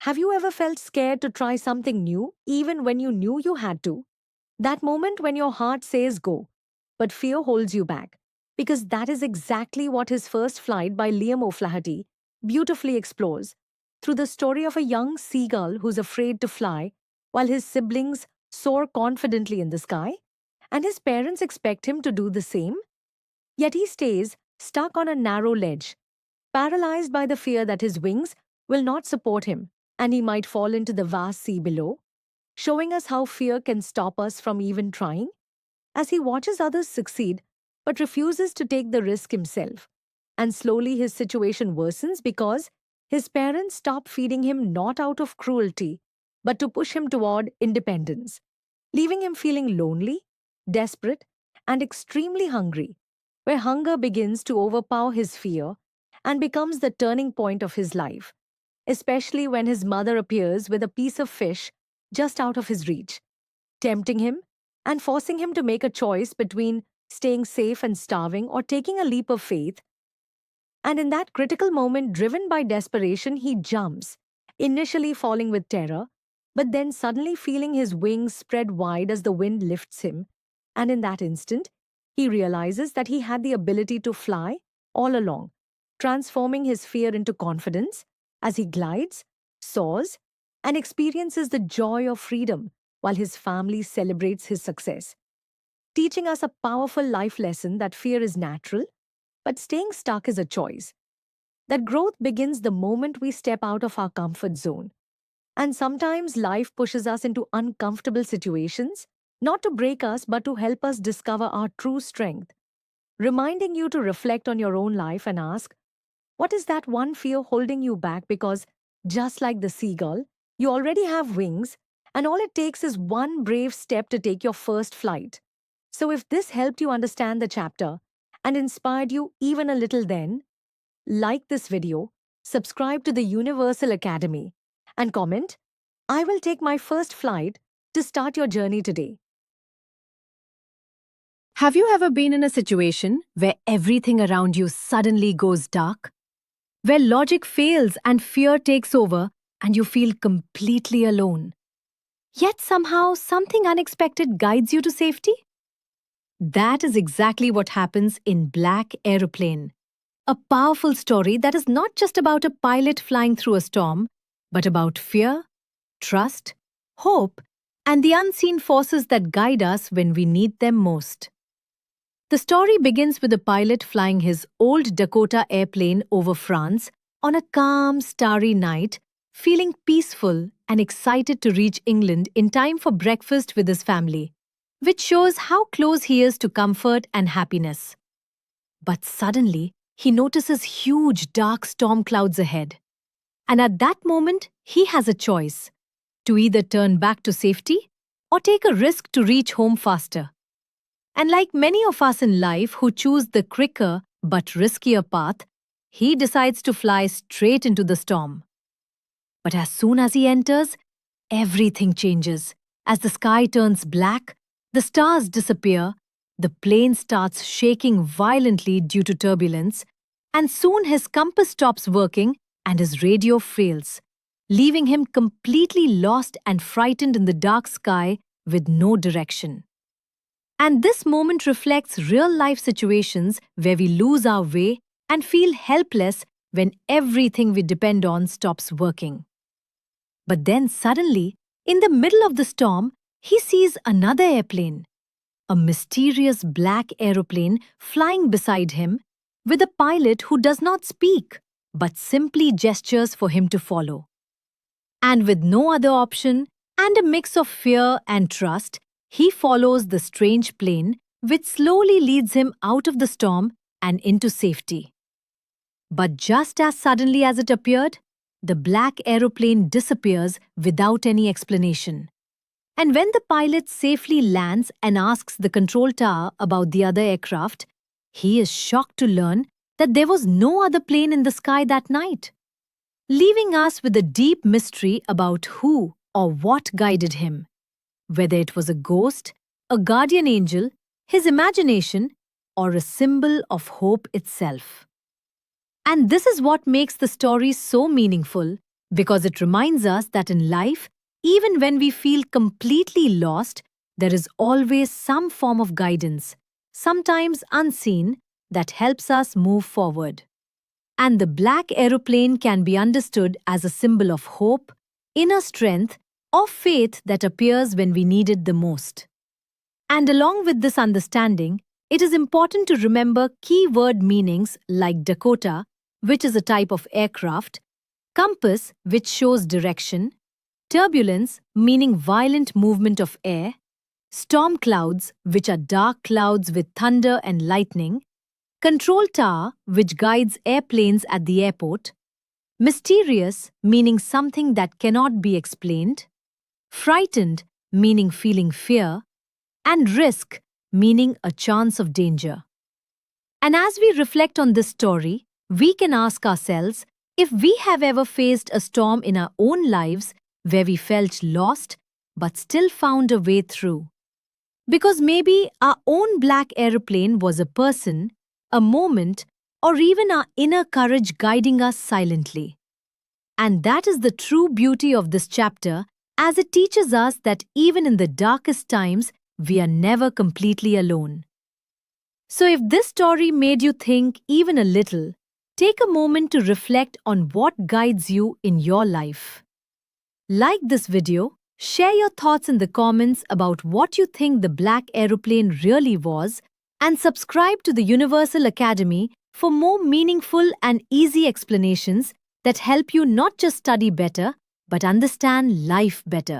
Have you ever felt scared to try something new, even when you knew you had to? That moment when your heart says go, but fear holds you back. Because that is exactly what his first flight by Liam O'Flaherty beautifully explores through the story of a young seagull who's afraid to fly while his siblings soar confidently in the sky, and his parents expect him to do the same. Yet he stays stuck on a narrow ledge, paralyzed by the fear that his wings will not support him and he might fall into the vast sea below, showing us how fear can stop us from even trying. As he watches others succeed but refuses to take the risk himself. And slowly his situation worsens because his parents stop feeding him not out of cruelty, but to push him toward independence, leaving him feeling lonely, desperate, and extremely hungry, where hunger begins to overpower his fear and becomes the turning point of his life, especially when his mother appears with a piece of fish just out of his reach, tempting him and forcing him to make a choice between staying safe and starving or taking a leap of faith. And in that critical moment, driven by desperation, he jumps, initially falling with terror, but then suddenly feeling his wings spread wide as the wind lifts him. And in that instant, he realizes that he had the ability to fly all along, transforming his fear into confidence as he glides, soars, and experiences the joy of freedom while his family celebrates his success, teaching us a powerful life lesson that fear is natural, but staying stuck is a choice. That growth begins the moment we step out of our comfort zone. And sometimes life pushes us into uncomfortable situations, not to break us, but to help us discover our true strength, reminding you to reflect on your own life and ask, what is that one fear holding you back? Because just like the seagull, you already have wings, and all it takes is one brave step to take your first flight. So, if this helped you understand the chapter and inspired you even a little, then like this video, subscribe to the Universal Academy, and comment, I will take my first flight to start your journey today. Have you ever been in a situation where everything around you suddenly goes dark? Where logic fails and fear takes over and you feel completely alone? Yet somehow something unexpected guides you to safety? That is exactly what happens in Black Aeroplane, a powerful story that is not just about a pilot flying through a storm, but about fear, trust, hope, and the unseen forces that guide us when we need them most. The story begins with a pilot flying his old Dakota airplane over France on a calm, starry night, feeling peaceful and excited to reach England in time for breakfast with his family, which shows how close he is to comfort and happiness. But suddenly, he notices huge dark storm clouds ahead. And at that moment, he has a choice to either turn back to safety or take a risk to reach home faster. And like many of us in life who choose the quicker but riskier path, he decides to fly straight into the storm. But as soon as he enters, everything changes. As the sky turns black, the stars disappear, the plane starts shaking violently due to turbulence, and soon his compass stops working and his radio fails, leaving him completely lost and frightened in the dark sky with no direction. And this moment reflects real-life situations where we lose our way and feel helpless when everything we depend on stops working. But then suddenly, in the middle of the storm, he sees another airplane, a mysterious black aeroplane flying beside him with a pilot who does not speak but simply gestures for him to follow. And with no other option and a mix of fear and trust, he follows the strange plane, which slowly leads him out of the storm and into safety. But just as suddenly as it appeared, the black aeroplane disappears without any explanation. And when the pilot safely lands and asks the control tower about the other aircraft, he is shocked to learn that there was no other plane in the sky that night, leaving us with a deep mystery about who or what guided him, whether it was a ghost, a guardian angel, his imagination, or a symbol of hope itself. And this is what makes the story so meaningful, because it reminds us that in life, even when we feel completely lost, there is always some form of guidance, sometimes unseen, that helps us move forward. And the black aeroplane can be understood as a symbol of hope, inner strength, or faith that appears when we need it the most. And along with this understanding, it is important to remember key word meanings like Dakota, which is a type of aircraft, compass, which shows direction, turbulence, meaning violent movement of air, storm clouds, which are dark clouds with thunder and lightning, control tower, which guides airplanes at the airport, mysterious, meaning something that cannot be explained, frightened, meaning feeling fear, and risk, meaning a chance of danger. And as we reflect on this story, we can ask ourselves if we have ever faced a storm in our own lives where we felt lost but still found a way through. Because maybe our own black aeroplane was a person, a moment, or even our inner courage guiding us silently. And that is the true beauty of this chapter, as it teaches us that even in the darkest times, we are never completely alone. So if this story made you think even a little, take a moment to reflect on what guides you in your life. Like this video, share your thoughts in the comments about what you think the black aeroplane really was, and subscribe to the Universal Academy for more meaningful and easy explanations that help you not just study better, but understand life better.